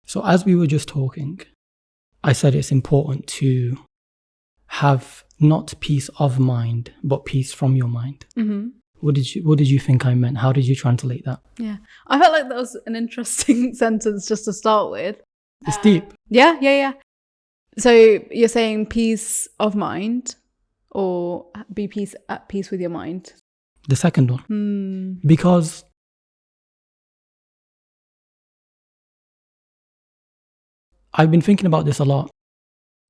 So as we were just talking, I said it's important to have not peace of mind, but peace from your mind. Mm-hmm. What did you think I meant? How did you translate that? Yeah. I felt like that was an interesting sentence just to start with. It's deep. Yeah. So you're saying peace of mind or be at peace with your mind? The second one. Because I've been thinking about this a lot.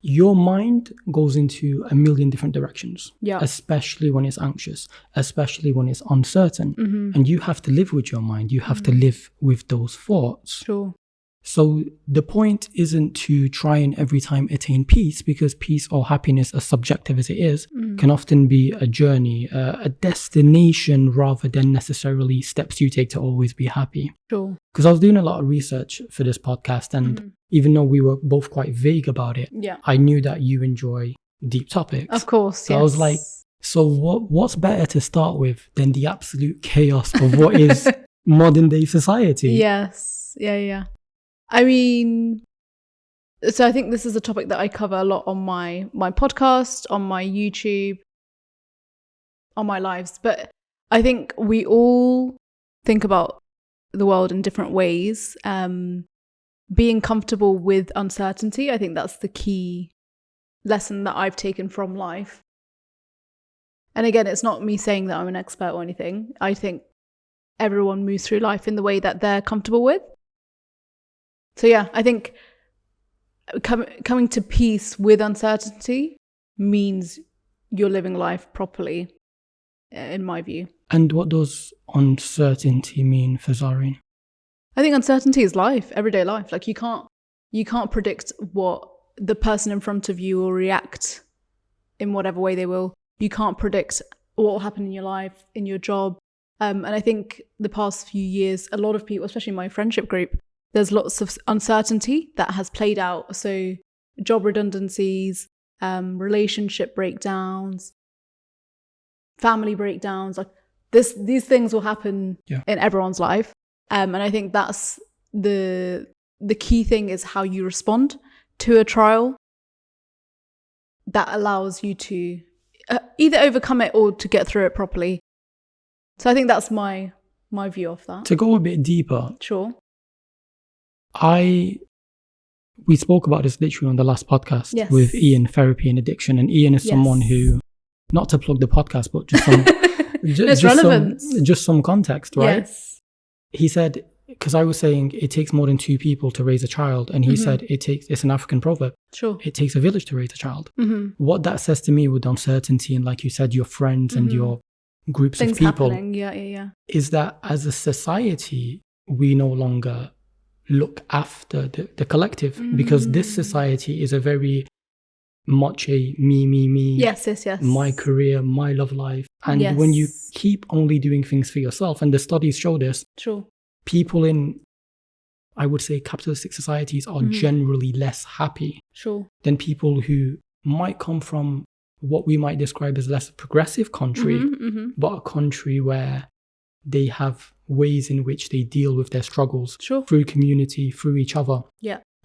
Your mind goes into a million different directions, especially when it's anxious, especially when it's uncertain. Mm-hmm. And you have to live with your mind. You have to live with those thoughts. Sure. So the point isn't to try and every time attain peace, because peace or happiness, as subjective as it is, can often be a journey, a destination rather than necessarily steps you take to always be happy. Sure. Because I was doing a lot of research for this podcast, and even though we were both quite vague about it, I knew that you enjoy deep topics. Of course, so I was like, so what's better to start with than the absolute chaos of what is modern day society? Yes. Yeah. I mean, so I think this is a topic that I cover a lot on my podcast, on my YouTube, on my lives. But I think we all think about the world in different ways. Being comfortable with uncertainty, I think that's the key lesson that I've taken from life. And again, it's not me saying that I'm an expert or anything. I think everyone moves through life in the way that they're comfortable with. So yeah, I think coming to peace with uncertainty means you're living life properly, in my view. And what does uncertainty mean for Zarin? I think uncertainty is life, everyday life. Like you can't predict what the person in front of you will react in whatever way they will. You can't predict what will happen in your life, in your job. And I think the past few years, a lot of people, especially my friendship group, there's lots of uncertainty that has played out. So job redundancies, relationship breakdowns, family breakdowns, like these things will happen in everyone's life. And I think that's the key thing is how you respond to a trial that allows you to either overcome it or to get through it properly. So I think that's my view of that. To go a bit deeper. Sure. We spoke about this literally on the last podcast with Ian, therapy and addiction. And Ian is someone who, not to plug the podcast, but just some, just some context, right? Yes. He said, because I was saying it takes more than two people to raise a child. And he said it's an African proverb. Sure. It takes a village to raise a child. What that says to me with uncertainty and like you said, your friends and your groups things of people happening. Is that as a society, we no longer look after the collective because this society is a very much a me yes my career, my love life, and when you keep only doing things for yourself, and the studies show this, people in, I would say, capitalistic societies are generally less happy than people who might come from what we might describe as less progressive country, but a country where they have ways in which they deal with their struggles through community, through each other.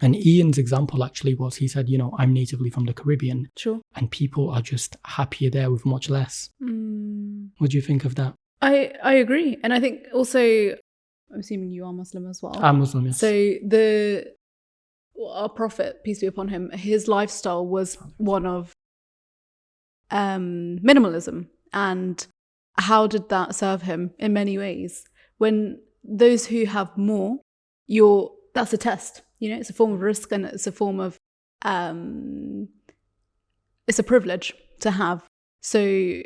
And Ian's example actually was, he said, I'm natively from the Caribbean. And people are just happier there with much less. What do you think of that? I agree. And I think also, I'm assuming you are Muslim as well. I'm Muslim, yes. So our Prophet, peace be upon him, his lifestyle was one of minimalism. And how did that serve him in many ways? When those who have more, that's a test. It's a form of risk, and it's a form of it's a privilege to have. So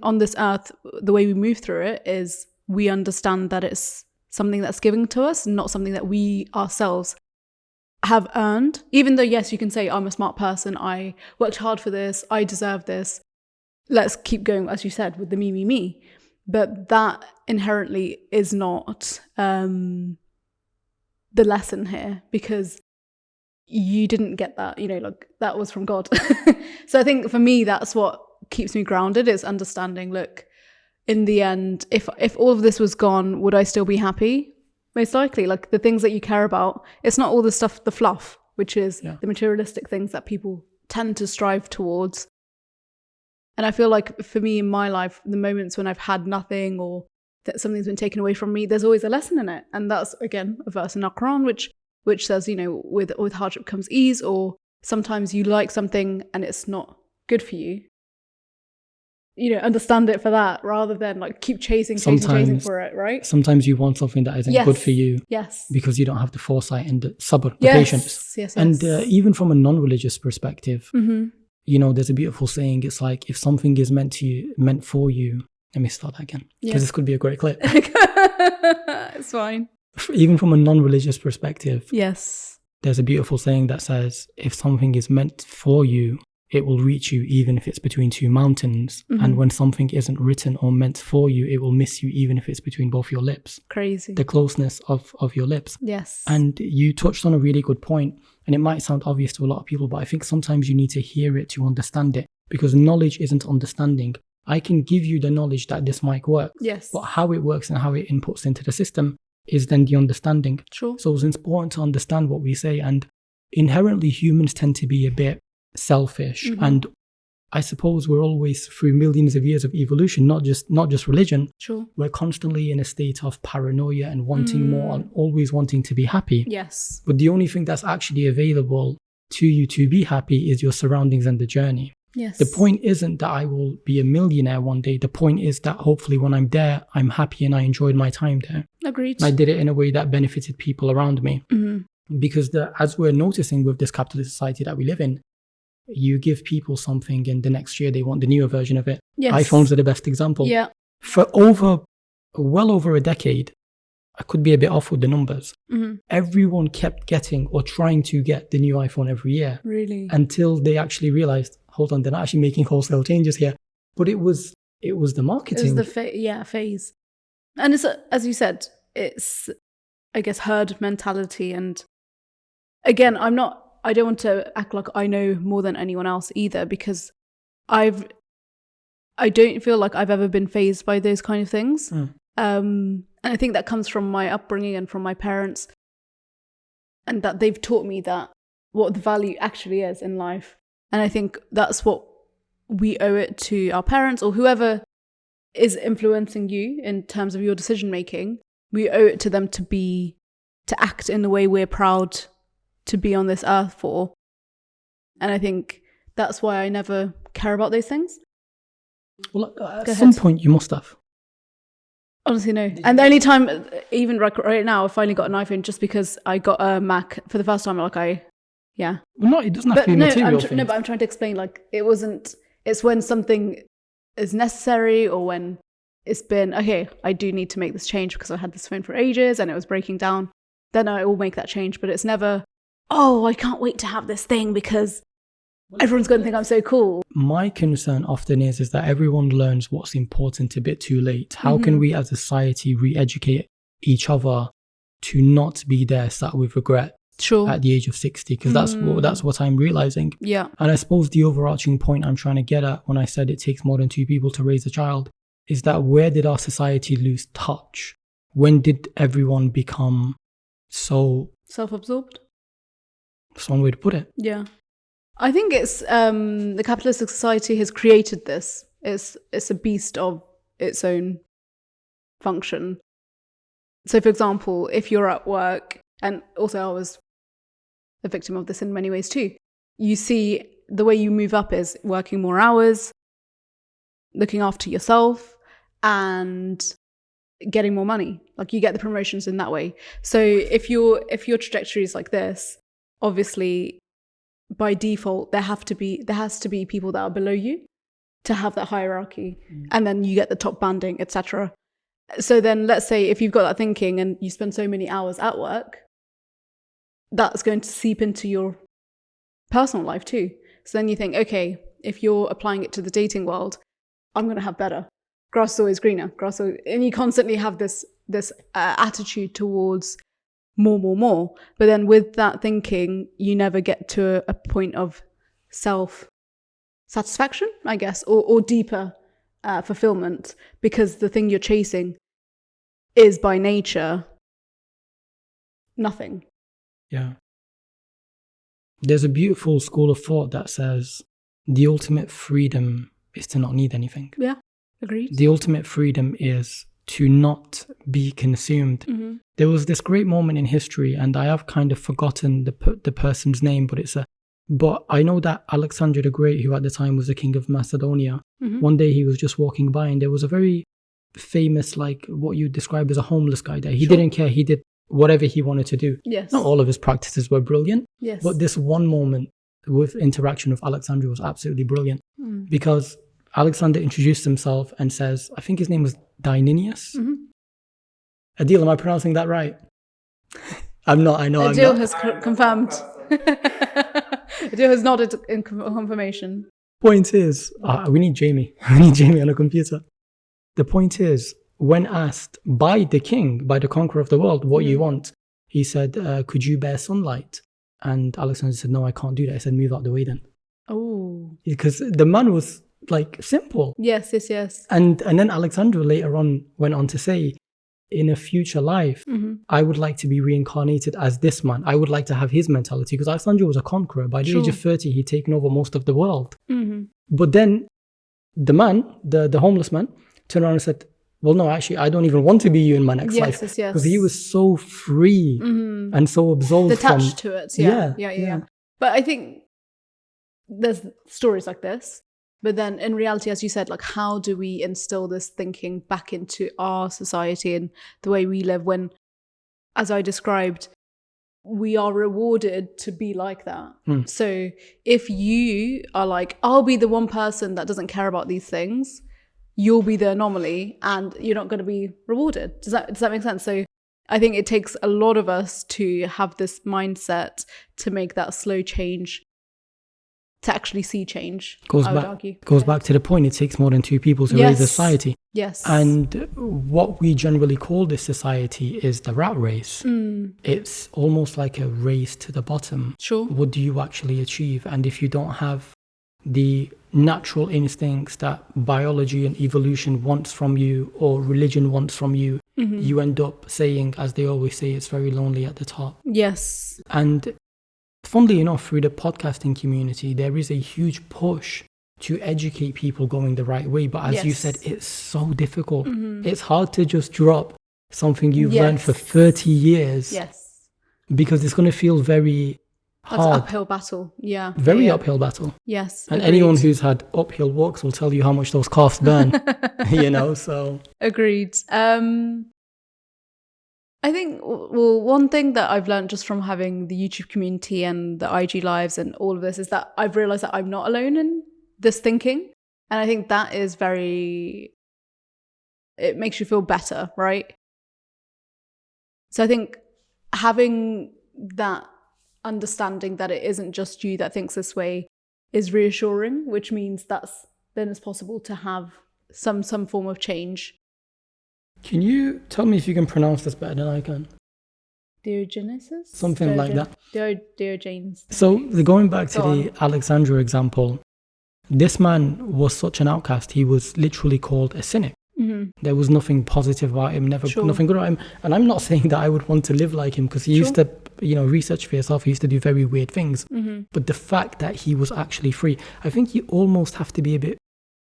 on this earth, the way we move through it is we understand that it's something that's given to us, not something that we ourselves have earned. Even though, yes, you can say, I'm a smart person, I worked hard for this, I deserve this. Let's keep going, as you said, with the me. But that inherently is not the lesson here, because you didn't get that, like that was from God. So I think for me, that's what keeps me grounded, is understanding, look, in the end, if all of this was gone, would I still be happy? Most likely, like the things that you care about, it's not all the stuff, the fluff, which is the materialistic things that people tend to strive towards. And I feel like for me in my life, the moments when I've had nothing or that something's been taken away from me, there's always a lesson in it. And that's, again, a verse in our Quran, which says, you know, with hardship comes ease, or sometimes you like something and it's not good for you. You know, understand it for that rather than like keep chasing for it, right? Sometimes you want something that isn't good for you. Yes. Because you don't have the foresight and the sabr, the patience. Yes. And even from a non-religious perspective, you know, there's a beautiful saying. It's like, if something is meant for you. Let me start that again, because this could be a great clip. It's fine. Even from a non-religious perspective, there's a beautiful saying that says, if something is meant for you, it will reach you even if it's between two mountains. And when something isn't written or meant for you, it will miss you even if it's between both your lips. Crazy. The closeness of your lips. Yes. And you touched on a really good point, and it might sound obvious to a lot of people, but I think sometimes you need to hear it to understand it, because knowledge isn't understanding. I can give you the knowledge that this mic works. Yes. But how it works and how it inputs into the system is then the understanding. True. So it's important to understand what we say. And inherently, humans tend to be a bit selfish. And I suppose we're always, through millions of years of evolution, not just religion. Sure. We're constantly in a state of paranoia and wanting more and always wanting to be happy. Yes. But the only thing that's actually available to you to be happy is your surroundings and the journey. Yes. The point isn't that I will be a millionaire one day. The point is that hopefully when I'm there, I'm happy and I enjoyed my time there. Agreed. And I did it in a way that benefited people around me. Because as we're noticing with this capitalist society that we live in, you give people something and the next year they want the newer version of it. Yes. iPhones are the best example. Yeah. For well over a decade, I could be a bit off with the numbers. Everyone kept getting or trying to get the new iPhone every year. Really? Until they actually realized, hold on, they're not actually making wholesale changes here. But it was the marketing. It was the phase. And it's, as you said, it's, I guess, herd mentality. And again, I don't want to act like I know more than anyone else either, because I don't feel like I've ever been fazed by those kind of things. And I think that comes from my upbringing and from my parents, and that they've taught me that what the value actually is in life. And I think that's what we owe it to our parents or whoever is influencing you in terms of your decision making. We owe it to them to act in the way we're proud to be on this earth for. And I think that's why I never care about those things. Well, at some point you must have. Honestly, no. And the only time, even right now, I finally got an iPhone just because I got a Mac for the first time. Well, no, it doesn't have to be material things. No, but I'm trying to explain, like, it's when something is necessary or when it's been, okay, I do need to make this change because I had this phone for ages and it was breaking down. Then I will make that change. But it's never, oh, I can't wait to have this thing because everyone's going to think I'm so cool. My concern often is that everyone learns what's important a bit too late. How can we as a society re-educate each other to not be there sat with regret at the age of 60? Because that's what I'm realizing. Yeah. And I suppose the overarching point I'm trying to get at when I said it takes more than two people to raise a child is that where did our society lose touch? When did everyone become so self-absorbed? That's one way to put it. Yeah. I think it's the capitalistic society has created this. It's a beast of its own function. So, for example, if you're at work, and also I was a victim of this in many ways too, you see the way you move up is working more hours, looking after yourself, and getting more money. Like, you get the promotions in that way. So if your trajectory is like this, obviously by default there has to be people that are below you to have that hierarchy, and then you get the top banding, etc. So then let's say if you've got that thinking and you spend so many hours at work, that's going to seep into your personal life too. So then you think, okay, if you're applying it to the dating world, I'm going to have better. Grass is always greener. And you constantly have this attitude towards more. But then with that thinking, you never get to a point of self-satisfaction, I guess, or deeper fulfillment, because the thing you're chasing is by nature nothing. Yeah. There's a beautiful school of thought that says the ultimate freedom is to not need anything. Yeah, agreed. The ultimate freedom is to not be consumed. Mm-hmm. There was this great moment in history, and I have kind of forgotten the person's name, but I know that Alexander the Great, who at the time was the king of Macedonia, one day he was just walking by, and there was a very famous, like what you describe as a homeless guy there. He didn't care. He did whatever he wanted to do. Yes. Not all of his practices were brilliant. Yes. But this one moment with interaction with Alexander was absolutely brilliant because Alexander introduced himself and says, I think his name was Dionysius. Adil, am I pronouncing that right? I'm not, I know. Adil has confirmed. Adil has nodded in confirmation. Point is, we need Jamie. We need Jamie on a computer. The point is, when asked by the king, by the conqueror of the world, what you want, he said, could you bear sunlight? And Alexander said, no, I can't do that. I said, move out the way then. Oh. Because the man was like simple. Yes. And then Alexander later on went on to say, in a future life, I would like to be reincarnated as this man. I would like to have his mentality, because Alexander was a conqueror. By the age of 30, he'd taken over most of the world. But then the man, the homeless man, turned around and said, well, no, actually, I don't even want to be you in my next life. Yes. Because he was so free and so absolved detached to it. Yeah. But I think there's stories like this. But then in reality, as you said, like, how do we instill this thinking back into our society and the way we live when, as I described, we are rewarded to be like that. So if you are like, I'll be the one person that doesn't care about these things, you'll be the anomaly and you're not going to be rewarded. Does that make sense? So I think it takes a lot of us to have this mindset to make that slow change, to actually see change. Goes back to the point, it takes more than two people to raise a society. Yes. And what we generally call this society is the rat race. It's almost like a race to the bottom. Sure. What do you actually achieve? And if you don't have the natural instincts that biology and evolution wants from you, or religion wants from you, you end up saying, as they always say, it's very lonely at the top. Yes. And funnily enough, through the podcasting community, there is a huge push to educate people going the right way. But as you said, it's so difficult. It's hard to just drop something you've learned for 30 years. Yes. Because it's going to feel very hard. That's an uphill battle. Yeah. Very uphill battle. Yes. And anyone who's had uphill walks will tell you how much those calves burn. So. Agreed. I think, well, one thing that I've learned just from having the YouTube community and the IG lives and all of this is that I've realized that I'm not alone in this thinking. And I think that is it makes you feel better, right? So I think having that understanding that it isn't just you that thinks this way is reassuring, which means then it's possible to have some form of change. Can you tell me if you can pronounce this better than I can? Diogenesis? Something like that. Diogenes. So going back to the Alexander example, this man was such an outcast. He was literally called a cynic. There was nothing positive about him, nothing good about him. And I'm not saying that I would want to live like him, because he used to, research for yourself. He used to do very weird things. But the fact that he was actually free, I think you almost have to be a bit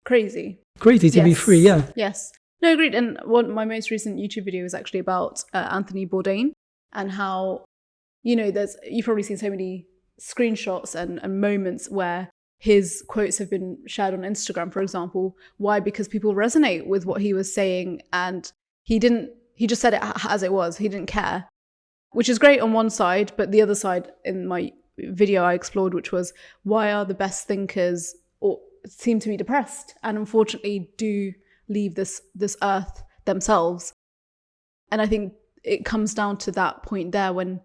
crazy to be free. Yeah. Yes. No, agreed. And my most recent YouTube video is actually about Anthony Bourdain and how, you've probably seen so many screenshots and moments where his quotes have been shared on Instagram, for example. Why? Because people resonate with what he was saying, and he just said it as it was. He didn't care, which is great on one side, but the other side in my video I explored, which was why are the best thinkers or seem to be depressed and unfortunately do leave this earth themselves. And I think it comes down to that point there, when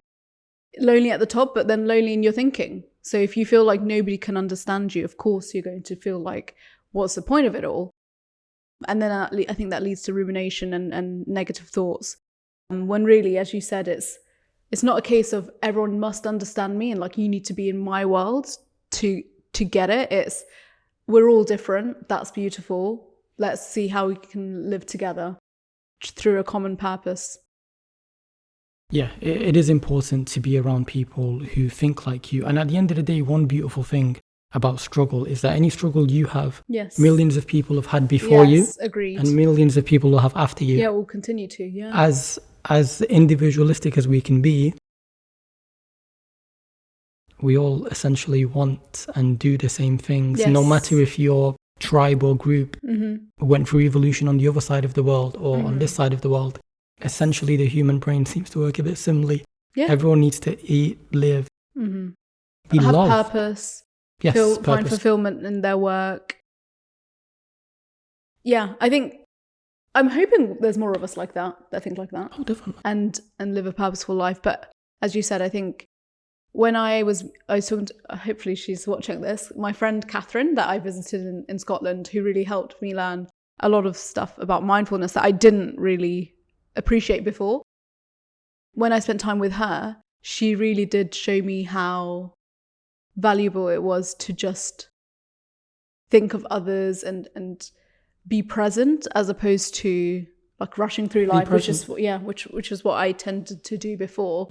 lonely at the top, but then lonely in your thinking. So if you feel like nobody can understand you, of course you're going to feel like, what's the point of it all? And then I think that leads to rumination and negative thoughts. When really, as you said, it's not a case of everyone must understand me and like you need to be in my world to get it. It's we're all different. That's beautiful. Let's see how we can live together through a common purpose. Yeah, it is important to be around people who think like you. And at the end of the day, one beautiful thing about struggle is that any struggle you have, millions of people have had before you. Agreed. And millions of people will have after you. Yeah, we'll continue to, yeah. As individualistic as we can be, we all essentially want and do the same things, no matter if your tribe or group went through evolution on the other side of the world or on this side of the world. Essentially, the human brain seems to work a bit similarly. Yeah. Everyone needs to eat, live, be have loved. Purpose. Yes, purpose. Find fulfillment in their work. Yeah, I'm hoping there's more of us like that think like that. Oh, definitely. And live a purposeful life. But as you said, I think when I was talking to, hopefully she's watching this, my friend Catherine that I visited in Scotland, who really helped me learn a lot of stuff about mindfulness that I didn't really appreciate before. When I spent time with her, she really did show me how valuable it was to just think of others and be present, as opposed to like rushing through life, which is what I tended to do before.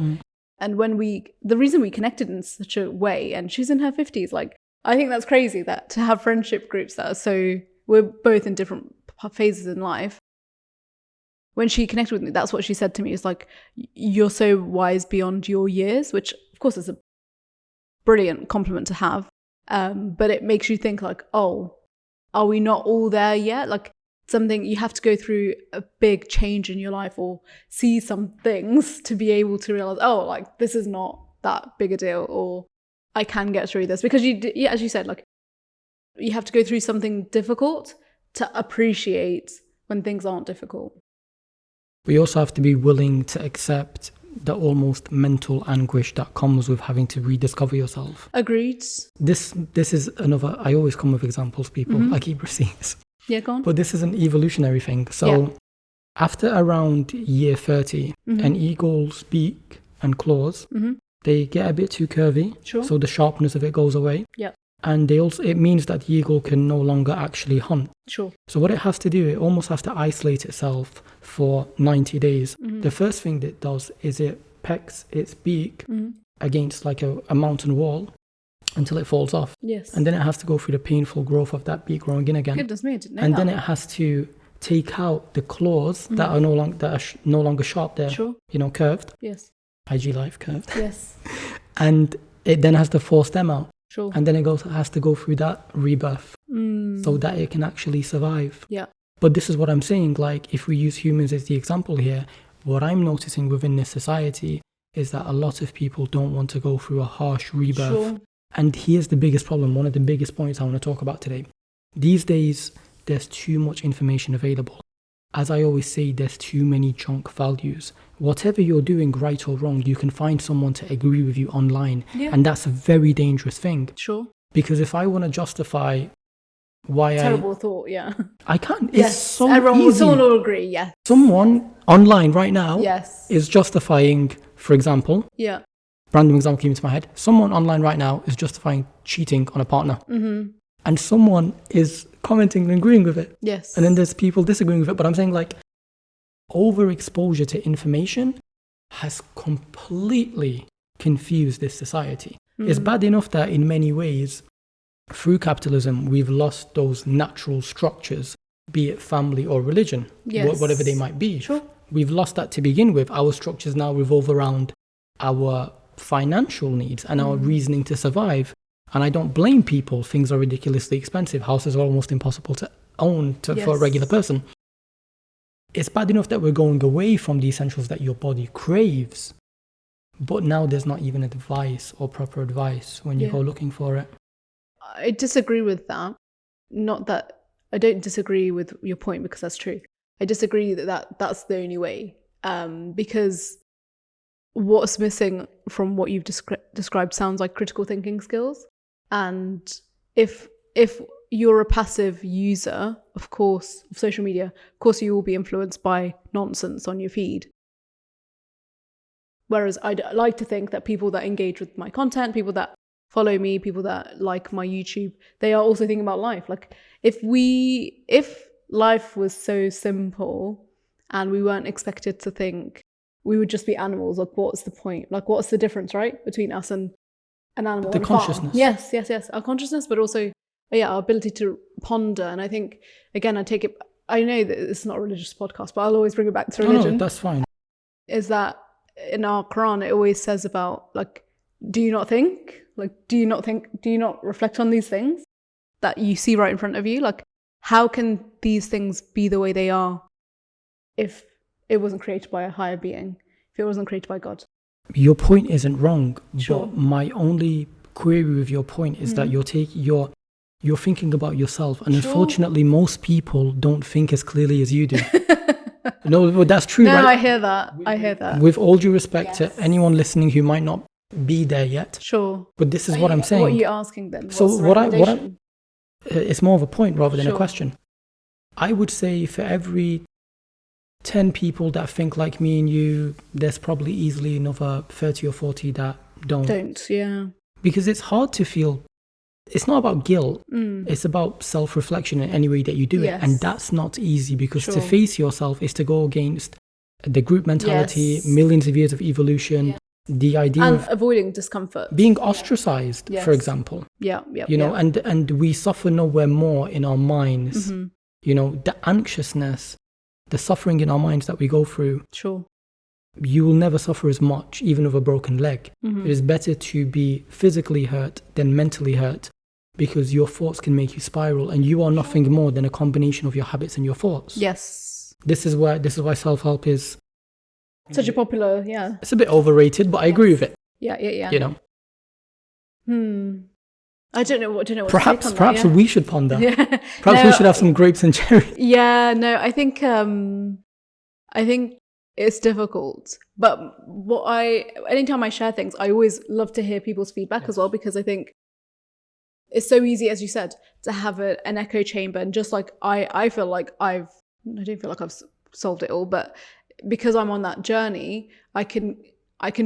And the reason we connected in such a way, and she's in her 50s, like, I think that's crazy that to have friendship groups that are we're both in different phases in life. When she connected with me, that's what she said to me. It's like, you're so wise beyond your years, which of course is a brilliant compliment to have. But it makes you think like, oh, are we not all there yet? Like, something, you have to go through a big change in your life or see some things to be able to realize, oh, like, this is not that big a deal, or I can get through this. Because as you said, like, you have to go through something difficult to appreciate when things aren't difficult. We also have to be willing to accept the almost mental anguish that comes with having to rediscover yourself. Agreed. This is another, I always come with examples, people. I keep receipts. Yeah, go on. But this is an evolutionary thing. So after around year 30, an eagle's beak and claws, they get a bit too curvy. Sure. So the sharpness of it goes away. Yeah. And it means that the eagle can no longer actually hunt. Sure. So what it has to do, it almost has to isolate itself for 90 days. The first thing that it does is it pecks its beak against like a mountain wall until it falls off. Yes. And then it has to go through the painful growth of that beak growing in again. Goodness me, I didn't know and that. Then it has to take out the claws that are no longer sharp. They're curved. Yes. IG life curved. Yes. And it then has to force them out. Sure. And then it has to go through that rebirth so that it can actually survive. Yeah. But this is what I'm saying, like, if we use humans as the example here, what I'm noticing within this society is that a lot of people don't want to go through a harsh rebirth. Sure. And here's the biggest problem, one of the biggest points I want to talk about today. These days, there's too much information available. As I always say, there's too many junk values. Whatever you're doing, right or wrong, you can find someone to agree with you online. Yeah. And that's a very dangerous thing. Sure. Because if I want to justify why Terrible thought, yeah. I can't. It's so easy. Someone will agree, yes. Someone online right now is justifying, for example, random example came into my head, someone online right now is justifying cheating on a partner. And someone is commenting and agreeing with it. Yes. And then there's people disagreeing with it. But I'm saying, like, overexposure to information has completely confused this society. It's bad enough that in many ways, through capitalism, we've lost those natural structures, be it family or religion, whatever they might be. Sure. We've lost that to begin with. Our structures now revolve around our financial needs and our reasoning to survive. And I don't blame people. Things are ridiculously expensive. Houses are almost impossible to own for a regular person. It's bad enough that we're going away from the essentials that your body craves. But now there's not even advice or proper advice when you go looking for it. I disagree with that. Not that I don't disagree with your point, because that's true. I disagree that's the only way. Because what's missing from what you've described sounds like critical thinking skills. And if you're a passive user, of course, of social media, of course you will be influenced by nonsense on your feed. Whereas I'd like to think that people that engage with my content, people that follow me, people that like my YouTube, they are also thinking about life. Like, if life was so simple and we weren't expected to think we would just be animals. Like, what's the point? Like, what's the difference, right, between us and an animal? The consciousness. Yes. Our consciousness, but also, our ability to ponder. And I think, again, I know that it's not a religious podcast, but I'll always bring it back to religion. No, that's fine. Is that in our Quran, it always says about, like, do you not think? Like, do you not reflect on these things that you see right in front of you? Like, how can these things be the way they are if it wasn't created by a higher being, if it wasn't created by God? Your point isn't wrong, sure. But my only query with your point is that you're thinking about yourself, and unfortunately most people don't think as clearly as you do. No, but that's true, right? No, I hear that. With all due respect to anyone listening who might not be there yet. Sure. But this is what I'm saying. What are you asking then? So it's more of a point rather than a question. I would say for every 10 people that think like me and you, there's probably easily another 30 or 40 that don't. Yeah. Because it's hard to feel. It's not about guilt. It's about self-reflection in any way that you do it. And that's not easy, because to face yourself is to go against the group mentality, millions of years of evolution, the idea and of avoiding discomfort, being ostracized, for example. And we suffer nowhere more in our minds. The anxiousness, the suffering in our minds that we go through. Sure. You will never suffer as much, even with a broken leg. It is better to be physically hurt than mentally hurt, because your thoughts can make you spiral, and you are nothing more than a combination of your habits and your thoughts. Yes. This is why self-help is such a popular, It's a bit overrated, but I agree with it. Yeah. I don't know what perhaps to take on that, we should ponder. Perhaps we should have some grapes and cherries. I think it's difficult, but anytime I share things, I always love to hear people's feedback as well, because I think it's so easy, as you said, to have an echo chamber. And just like I feel like I don't feel like I've solved it all, but because I'm on that journey, I can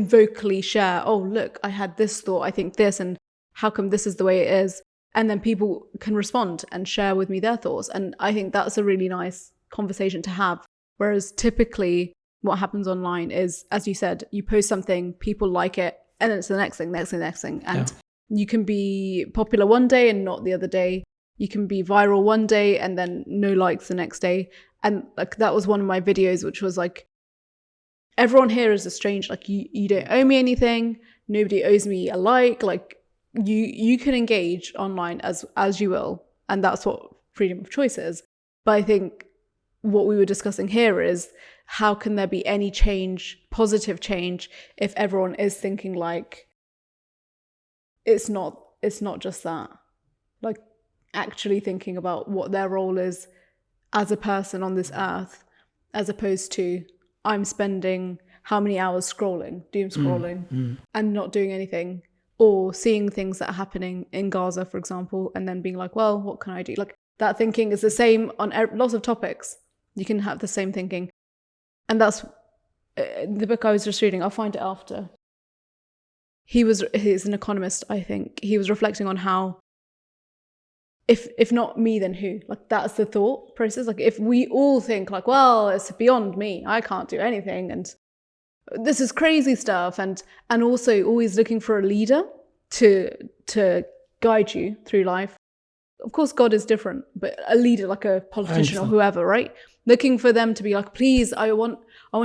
vocally share, oh, look, I had this thought, I think this, and how come this is the way it is? And then people can respond and share with me their thoughts. And I think that's a really nice conversation to have. Whereas typically what happens online is, as you said, you post something, people like it, and then it's the next thing. And you can be popular one day and not the other day. You can be viral one day and then no likes the next day. And like, that was one of my videos, which was like, everyone here is a stranger. Like, you don't owe me anything. Nobody owes me a like. Like, you can engage online as you will. And that's what freedom of choice is. But I think what we were discussing here is, how can there be any change, positive change, if everyone is thinking like, it's not just that. Like, actually thinking about what their role is as a person on this earth, as opposed to, I'm spending how many hours scrolling, doom scrolling, and not doing anything, or seeing things that are happening in Gaza, for example, and then being like, well, what can I do? Like, that thinking is the same on lots of topics. You can have the same thinking. And that's the book I was just reading. I'll find it after. He's an economist, I think. He was reflecting on how, if not me, then who? Like, that's the thought process. Like, if we all think like, well, it's beyond me, I can't do anything, and this is crazy stuff, and also always looking for a leader to guide you through life. Of course, God is different, but a leader, like a politician or whoever, right? Looking for them to be like, please, I want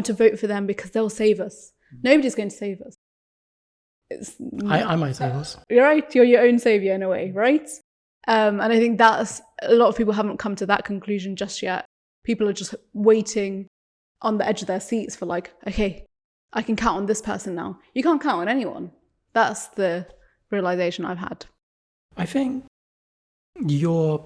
to vote for them because they'll save us. Nobody's going to save us. I might save us. You're right. You're your own savior in a way, right? And I think that's, a lot of people haven't come to that conclusion just yet. People are just waiting on the edge of their seats for like, okay, I can count on this person now. You can't count on anyone. That's the realization I've had. I think you're,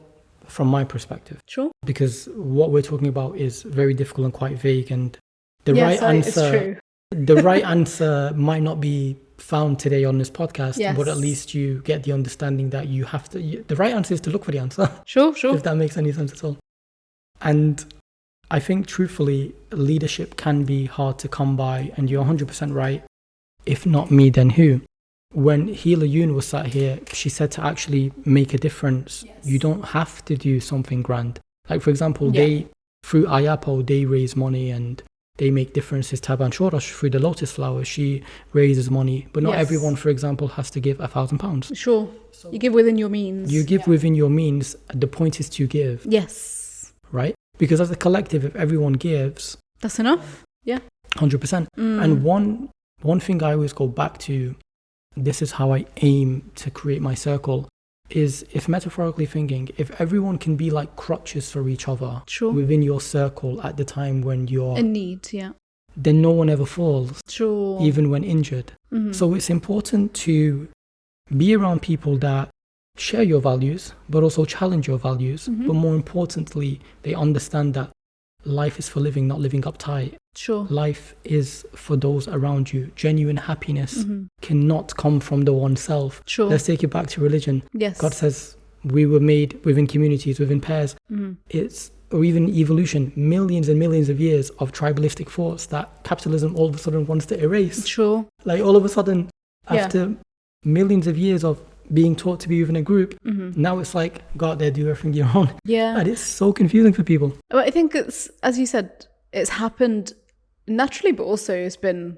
from my perspective, sure, because what we're talking about is very difficult and quite vague, and the right answer might not be found today on this podcast, but at least you get the understanding that you have to, the right answer is to look for the answer. Sure. If that makes any sense at all. And I think truthfully, leadership can be hard to come by, and you're 100% right. If not me, then who? When Hila Yoon was sat here, she said to actually make a difference, you don't have to do something grand. Like, for example, they, through Ayapo, they raise money and they make differences. Taban Shorash through the lotus flower, she raises money, but not everyone, for example, has to give £1,000. Sure. So you give within your means. You give within your means. The point is to give. Yes. Right? Because as a collective, if everyone gives, that's enough. Yeah. 100%. And one thing I always go back to, this is how I aim to create my circle, is, if metaphorically thinking, if everyone can be like crutches for each other within your circle at the time when you're in need, then no one ever falls, even when injured. So it's important to be around people that share your values, but also challenge your values. But more importantly, they understand that life is for living, not living uptight. Life is for those around you. Genuine happiness cannot come from the oneself. Let's take it back to religion. God says we were made within communities, within pairs. Or even evolution, millions and millions of years of tribalistic thoughts that capitalism all of a sudden wants to erase. Like all of a sudden, after millions of years of being taught to be within a group, now it's like, go out there, do everything your own. And it's so confusing for people. Well, I think it's, as you said, it's happened naturally, but also it's been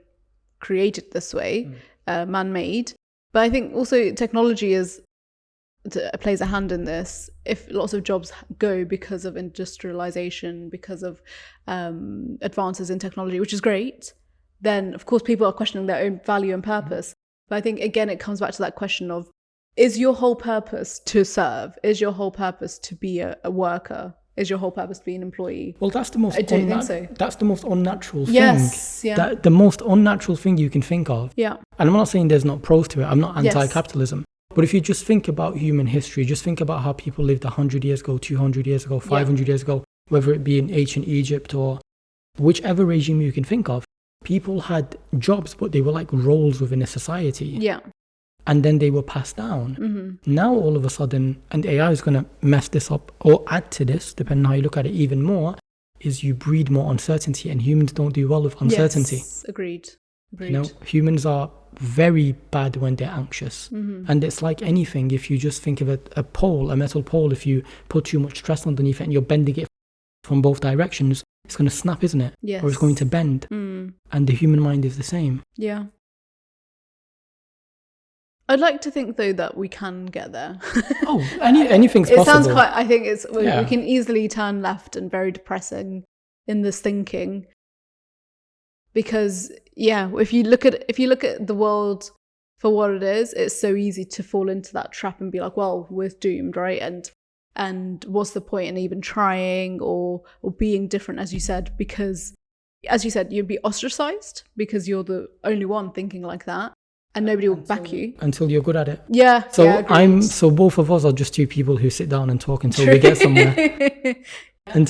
created this way, man-made. But I think also technology plays a hand in this. If lots of jobs go because of industrialization, because of advances in technology, which is great, then of course people are questioning their own value and purpose. But I think, again, it comes back to that question of, is your whole purpose to serve? Is your whole purpose to be a worker? Is your whole purpose to be an employee? Well, that's the most that's the most unnatural thing. Yes, The most unnatural thing you can think of. And I'm not saying there's not pros to it. I'm not anti-capitalism. But if you just think about human history, just think about how people lived 100 years ago, 200 years ago, 500 years ago, whether it be in ancient Egypt or whichever regime you can think of, people had jobs, but they were like roles within a society. And then they were passed down. Now all of a sudden, and AI is going to mess this up or add to this, depending on how you look at it even more, is you breed more uncertainty, and humans don't do well with uncertainty. Yes, agreed. You know, humans are very bad when they're anxious. And it's like anything, if you just think of it, a metal pole, if you put too much stress underneath it and you're bending it from both directions, it's going to snap, isn't it? Yes. Or it's going to bend. And the human mind is the same. I'd like to think, though, that we can get there. Anything's possible. It sounds quite, I think we can easily turn left and very depressing in this thinking. Because, if you look at the world for what it is, it's so easy to fall into that trap and be like, well, we're doomed, right? And what's the point in even trying or being different, as you said? Because, as you said, you'd be ostracized because you're the only one thinking like that. And nobody will back you until you're good at it. So both of us are just two people who sit down and talk until we get somewhere. And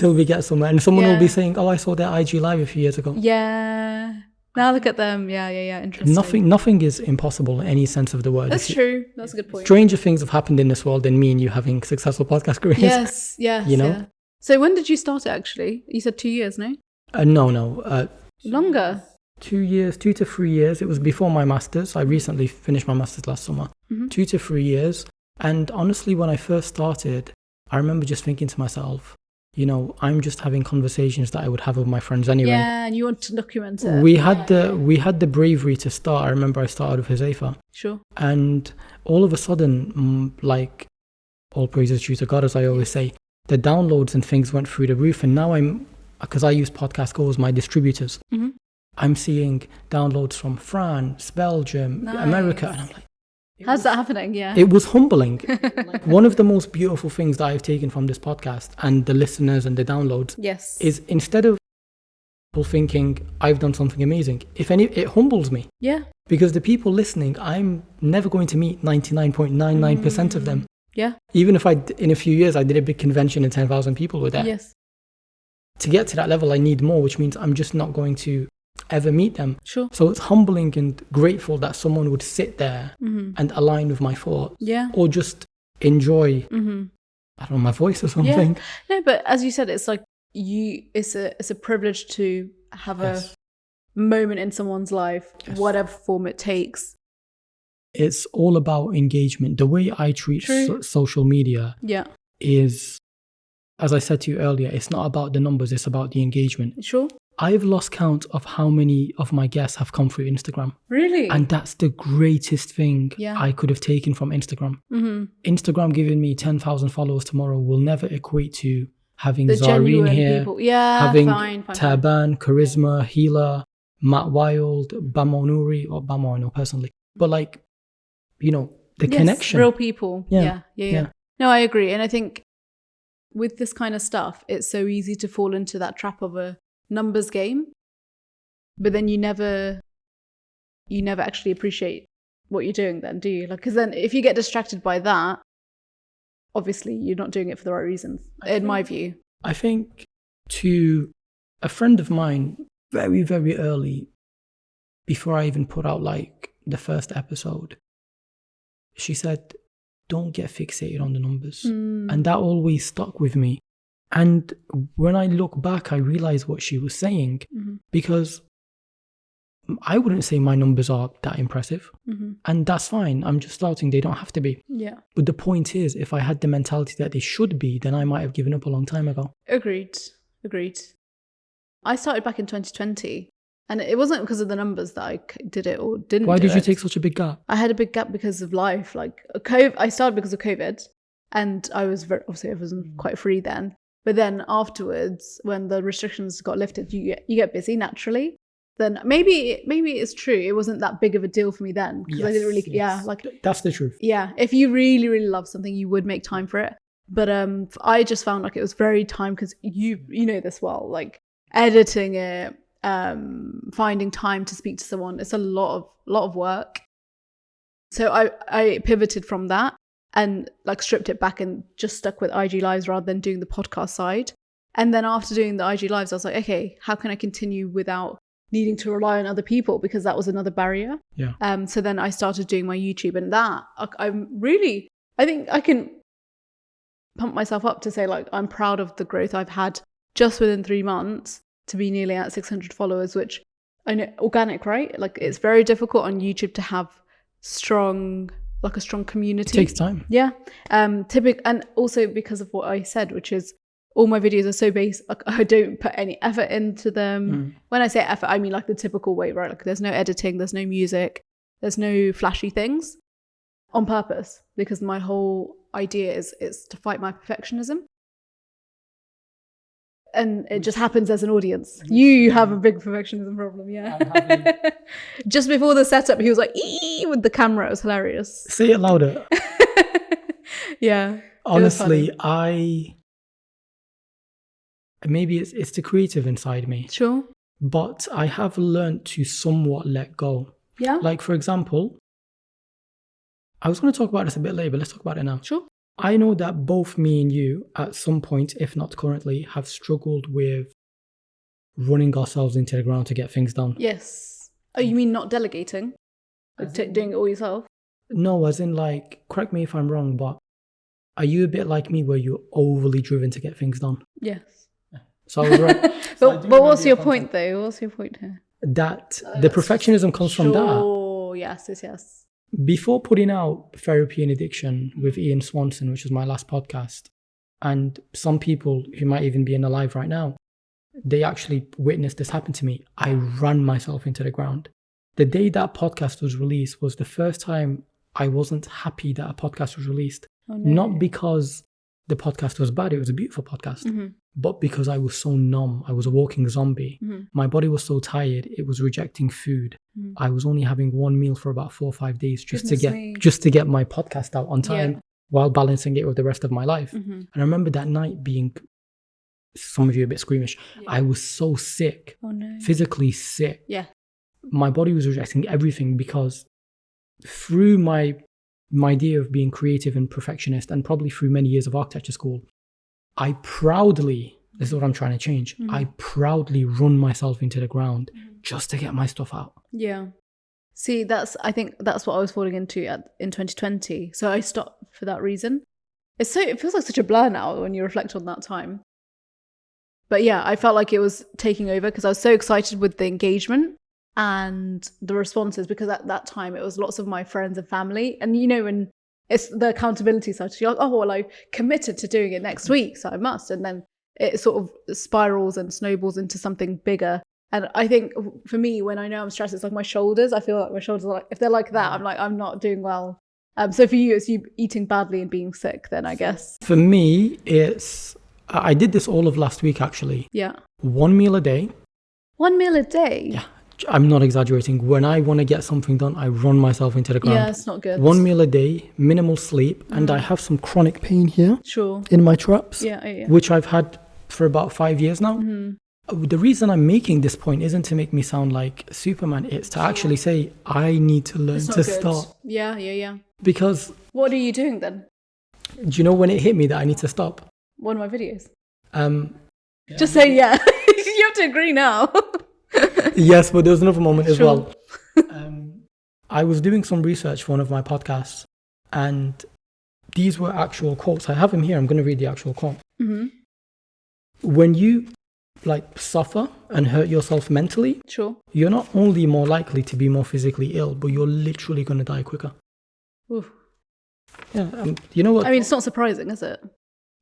someone will be saying, "Oh, I saw their IG live a few years ago." Now look at them. Interesting. Nothing is impossible in any sense of the word. That's true. That's a good point. Stranger things have happened in this world than me and you having successful podcast careers. Yes. You know. So when did you start it? Actually, you said 2 years, no? No. Longer. 2 years, 2 to 3 years. It was before my master's. I recently finished my master's last summer. 2 to 3 years. And honestly, when I first started, I remember just thinking to myself, you know, I'm just having conversations that I would have with my friends anyway. Yeah, and you want to document it. We had the bravery to start. I remember I started with Huzaifa. Sure. And all of a sudden, like, all praises due to God, as I always say, the downloads and things went through the roof. And now because I use Podcast Go as my distributors, I'm seeing downloads from France, Belgium, America, and I'm like, how's that happening? It was humbling. One of the most beautiful things that I've taken from this podcast and the listeners and the downloads is, instead of people thinking I've done something amazing, it humbles me. Because the people listening, I'm never going to meet 99.99% of them. Even if in a few years I did a big convention and 10,000 people were there. To get to that level, I need more, which means I'm just not going to ever meet them. Sure. So it's humbling and grateful that someone would sit there and align with my thoughts. Or just enjoy, I don't know, my voice or something. No, but as you said, it's like it's a privilege to have a moment in someone's life, whatever form it takes. It's all about engagement. The way I treat social media is, as I said to you earlier, it's not about the numbers, it's about the engagement. Sure. I've lost count of how many of my guests have come through Instagram. Really? And that's the greatest thing I could have taken from Instagram. Instagram giving me 10,000 followers tomorrow will never equate to having Zarin here, people. Yeah, having fine. Taban, Charisma, Healer, Matt Wild, Bamo Nouri, or Bamo I know personally. But like, you know, the connection. Real people. Yeah. No, I agree. And I think with this kind of stuff, it's so easy to fall into that trap of a numbers game, but then you never actually appreciate what you're doing then, do you? Like, because then if you get distracted by that, obviously you're not doing it for the right reasons, in my view. I think to a friend of mine, very, very early, before I even put out like the first episode, she said, don't get fixated on the numbers. And that always stuck with me. And when I look back, I realize what she was saying, because I wouldn't say my numbers are that impressive. And that's fine. I'm just starting. They don't have to be. Yeah. But the point is, if I had the mentality that they should be, then I might have given up a long time ago. Agreed. I started back in 2020. And it wasn't because of the numbers that I did it or didn't. Why did you take such a big gap? I had a big gap because of life. Like COVID, I started because of COVID. And I was obviously I wasn't quite free then. But then afterwards, when the restrictions got lifted, you get busy naturally. Then maybe it's true. It wasn't that big of a deal for me then because I didn't really, like that's the truth. Yeah, if you really, really love something, you would make time for it. But I just found like it was very time because you know this well, like editing it, finding time to speak to someone. It's a lot of work. So I pivoted from that. And like stripped it back and just stuck with IG Lives rather than doing the podcast side. And then after doing the IG Lives, I was like, okay, how can I continue without needing to rely on other people? Because that was another barrier. Yeah. So then I started doing my YouTube, and that I think I can pump myself up to say like I'm proud of the growth I've had just within 3 months to be nearly at 600 followers, which I know organic, right? Like it's very difficult on YouTube to have a strong community. It takes time. Yeah. And also because of what I said, which is all my videos are so basic, like I don't put any effort into them. When I say effort, I mean like the typical way, right? Like there's no editing, there's no music, there's no flashy things on purpose, because my whole idea is to fight my perfectionism. And it just happens as an audience. You have a big perfectionism problem, yeah. Just before the setup, he was like, ee with the camera. It was hilarious. Say it louder. Yeah. Honestly, maybe it's the creative inside me. Sure. But I have learned to somewhat let go. Yeah. Like, for example, I was going to talk about this a bit later, but let's talk about it now. Sure. I know that both me and you, at some point, if not currently, have struggled with running ourselves into the ground to get things done. Yes. Oh, you mean not delegating? Doing it all yourself? No, as in like, correct me if I'm wrong, but are you a bit like me where you're overly driven to get things done? Yes. So I was right. But what's your point though? What's your point here? That the perfectionism comes from that. Oh, yes. Before putting out Therapy and Addiction with Ian Swanson, which was my last podcast, and some people who might even be in the live right now, they actually witnessed this happen to me. I ran myself into the ground. The day that podcast was released was the first time I wasn't happy that a podcast was released. Oh, no. Not because the podcast was bad, it was a beautiful podcast, but because I was so numb. I was a walking zombie. My body was so tired, it was rejecting food. I was only having one meal for about 4 or 5 days just to get my podcast out on time while balancing it with the rest of my life. And I remember that night being, some of you a bit squeamish, I was so sick, physically sick. My body was rejecting everything because through my idea of being creative and perfectionist, and probably through many years of architecture school, I proudly, this is what I'm trying to change, I proudly run myself into the ground just to get my stuff out. Yeah. See, I think that's what I was falling into in 2020. So I stopped for that reason. It feels like such a blur now when you reflect on that time. But yeah, I felt like it was taking over because I was so excited with the engagement and the responses, because at that time it was lots of my friends and family. And you know, when it's the accountability side, you're like, oh, well, I committed to doing it next week, so I must. And then it sort of spirals and snowballs into something bigger. And I think for me, when I know I'm stressed, it's like my shoulders. I feel like my shoulders are like, if they're like that, I'm like, I'm not doing well. So for you, it's you eating badly and being sick then, I guess. For me, I did this all of last week, actually. Yeah. 1 meal a day. 1 meal a day? Yeah. I'm not exaggerating. When I want to get something done, I run myself into the ground. Yeah, it's not good. 1 meal a day, minimal sleep, and I have some chronic pain here. Sure. In my traps. Yeah. Which I've had for about 5 years now. Mm-hmm. The reason I'm making this point isn't to make me sound like Superman. It's to actually say, I need to learn to stop. Yeah. Because... What are you doing then? Do you know when it hit me that I need to stop? One of my videos. Yeah. Just say yeah. You have to agree now. Yes, but there was another moment as well. I was doing some research for one of my podcasts, and these were actual quotes. I have them here. I'm going to read the actual quote. Mm-hmm. When you suffer and hurt yourself mentally, you're not only more likely to be more physically ill, but you're literally going to die quicker. Oof. Yeah, you know what? I mean, it's not surprising, is it?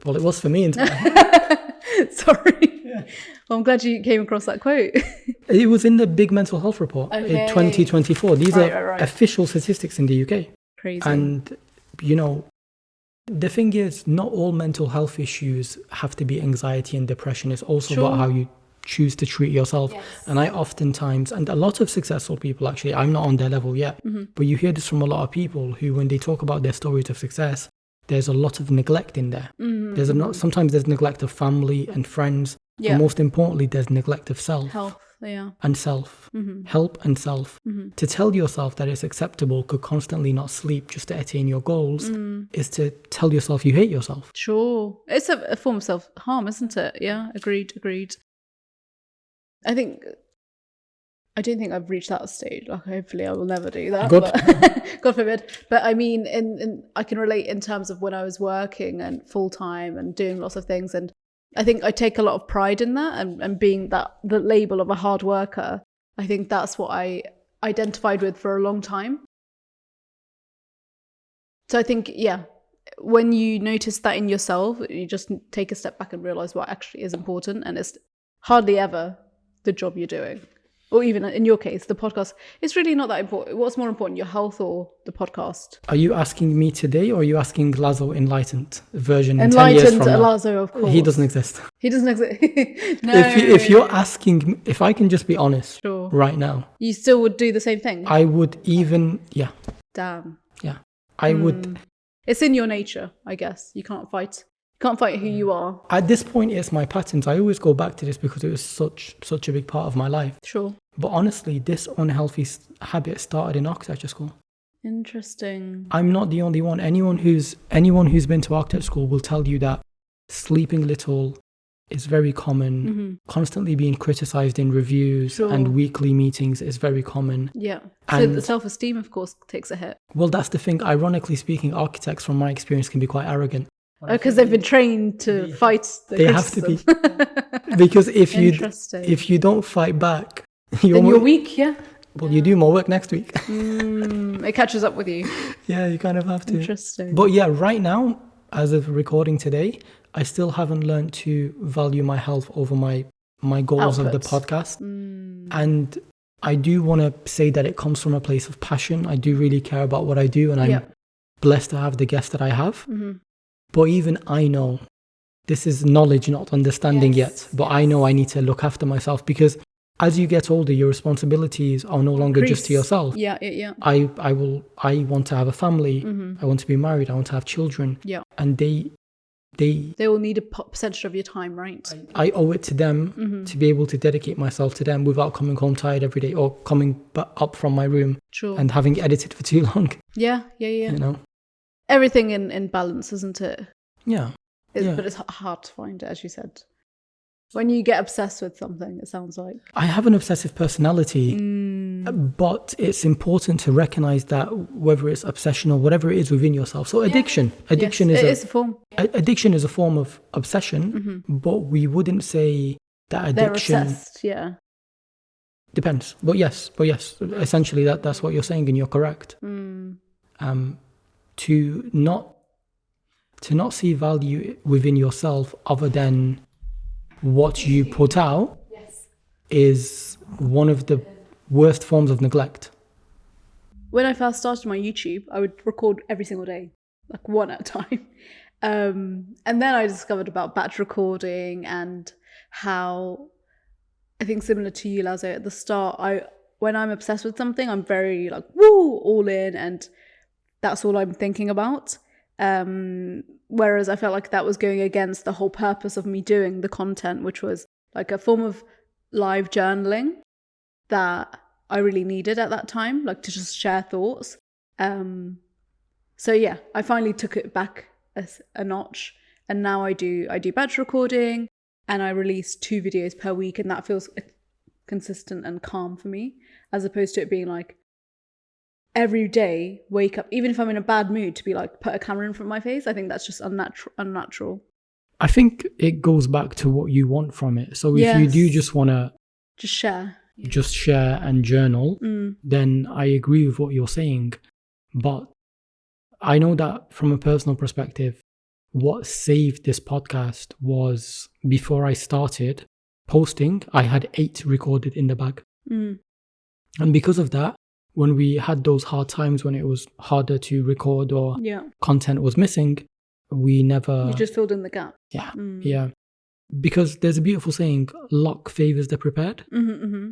Well, it was for me. Sorry. Yeah. Well, I'm glad you came across that quote. It was in the Big Mental Health Report in 2024. These are official statistics in the UK. Crazy. And, the thing is, not all mental health issues have to be anxiety and depression. It's also about how you choose to treat yourself. Yes. And I oftentimes, and a lot of successful people, actually, I'm not on their level yet, but you hear this from a lot of people who, when they talk about their stories of success, there's a lot of neglect in there. Mm-hmm. Sometimes there's neglect of family and friends. Yeah. And most importantly, there's neglect of self. Health, yeah. And self. Mm-hmm. Help and self. Mm-hmm. To tell yourself that it's acceptable to constantly not sleep just to attain your goals is to tell yourself you hate yourself. Sure. It's a form of self-harm, isn't it? Yeah, agreed. I don't think I've reached that stage. Like, hopefully I will never do that. God forbid. But I mean, I can relate in terms of when I was working and full-time and doing lots of things. And I think I take a lot of pride in that and being the label of a hard worker. I think that's what I identified with for a long time. So I think, when you notice that in yourself, you just take a step back and realize what actually is important. And it's hardly ever the job you're doing. Or even in your case, the podcast, it's really not that important. What's more important, your health or the podcast? Are you asking me today, or are you asking Lazo Enlightened version in 10 years from now? Lazo, of course. He doesn't exist. No. If you're asking, if I can just be honest right now. You still would do the same thing? I would even, Damn. Yeah. I would. It's in your nature, I guess. You can't fight who you are. At this point, it's my patterns. I always go back to this because it was such a big part of my life. Sure. But honestly, this unhealthy habit started in architecture school. Interesting. I'm not the only one. Anyone who's been to architecture school will tell you that sleeping little is very common. Mm-hmm. Constantly being criticized in reviews and weekly meetings is very common. Yeah. So the self-esteem, of course, takes a hit. Well, that's the thing. Ironically speaking, architects, from my experience, can be quite arrogant. Because they've been trained to fight the criticism. Have to be. Because if you don't fight back, you're weak, yeah. Well, you do more work next week. It catches up with you. Yeah, you kind of have to. Interesting. But yeah, right now, as of recording today, I still haven't learned to value my health over my goals of the podcast. And I do want to say that it comes from a place of passion. I do really care about what I do, and I'm blessed to have the guests that I have. Mm-hmm. But even I know, this is knowledge, not understanding yet, but I know I need to look after myself, because as you get older, your responsibilities are no longer just to yourself. Yeah. I want to have a family. Mm-hmm. I want to be married. I want to have children. Yeah. And they will need a percentage of your time, right? I owe it to them to be able to dedicate myself to them without coming home tired every day or coming up from my room and having edited for too long. Yeah. You know? Everything in balance, isn't it? Yeah. But it's hard to find it, as you said. When you get obsessed with something, it sounds like. I have an obsessive personality, but it's important to recognize that whether it's obsession or whatever it is within yourself. So addiction is a form. Addiction is a form of obsession, but we wouldn't say that addiction. They're obsessed, Depends. But yes, essentially that's what you're saying, and you're correct. To not see value within yourself other than what you put out is one of the worst forms of neglect. When I first started my YouTube, I would record every single day, like one at a time. And then I discovered about batch recording and how, I think similar to you, Lazo, at the start, when I'm obsessed with something, I'm very like, woo, all in, and that's all I'm thinking about. Whereas I felt like that was going against the whole purpose of me doing the content, which was like a form of live journaling that I really needed at that time, like to just share thoughts. So yeah, I finally took it back a notch, and now I do batch recording, and I release 2 videos per week, and that feels consistent and calm for me, as opposed to it being like every day wake up, even if I'm in a bad mood, to be like put a camera in front of my face. I think that's just unnatural. I think it goes back to what you want from it. So if you do just want to just share and journal, then I agree with what you're saying. But I know that from a personal perspective, what saved this podcast was before I started posting, I had 8 recorded in the bag. And because of that, when we had those hard times when it was harder to record or content was missing, we never... You just filled in the gap. Yeah. Because there's a beautiful saying, luck favors the prepared.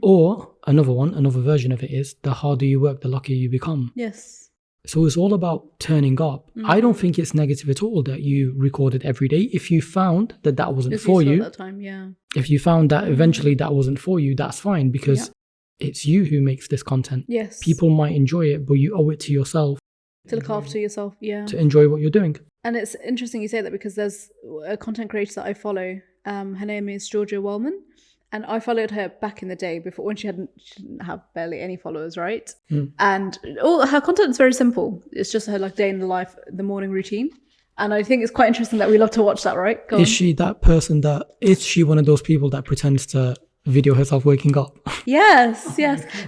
Or another version of it is, the harder you work, the luckier you become. Yes. So it's all about turning up. I don't think it's negative at all that you recorded every day. If you found that wasn't for you, at that time, if you found that eventually that wasn't for you, that's fine, because it's you who makes this content. Yes. People might enjoy it, but you owe it to yourself. To look after yourself, to enjoy what you're doing. And it's interesting you say that, because there's a content creator that I follow. Her name is Georgia Wellman. And I followed her back in the day, before, when she didn't have barely any followers, right? And all her content is very simple. It's just her like day in the life, the morning routine. And I think it's quite interesting that we love to watch that, right? Is she one of those people that pretends to video herself waking up? Yes.